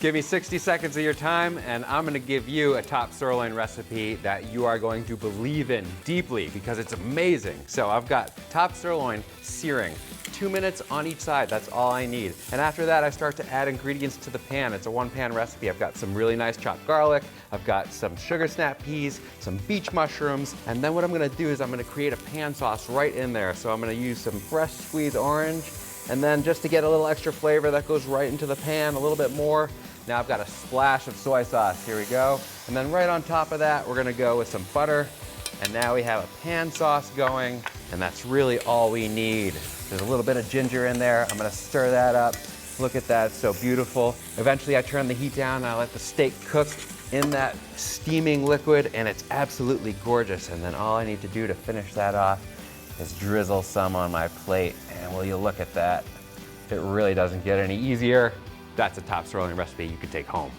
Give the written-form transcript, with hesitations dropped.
Give me 60 seconds of your time and I'm gonna give you a top sirloin recipe that you are going to believe in deeply because it's amazing. So I've got top sirloin searing. 2 minutes on each side, that's all I need. And after that, I start to add ingredients to the pan. It's a one-pan recipe. I've got some really nice chopped garlic, I've got some sugar snap peas, some beech mushrooms, and then what I'm gonna do is I'm gonna create a pan sauce right in there. So I'm gonna use some fresh squeezed orange, and then just to get a little extra flavor, that goes right into the pan, a little bit more. Now I've got a splash of soy sauce, here we go. And then right on top of that, we're gonna go with some butter, and now we have a pan sauce going, and that's really all we need. There's a little bit of ginger in there. I'm gonna stir that up. Look at that, it's so beautiful. Eventually I turn the heat down and I let the steak cook in that steaming liquid, and it's absolutely gorgeous. And then all I need to do to finish that off is drizzle some on my plate. And will you look at that? It really doesn't get any easier. That's a top sirloin recipe you can take home.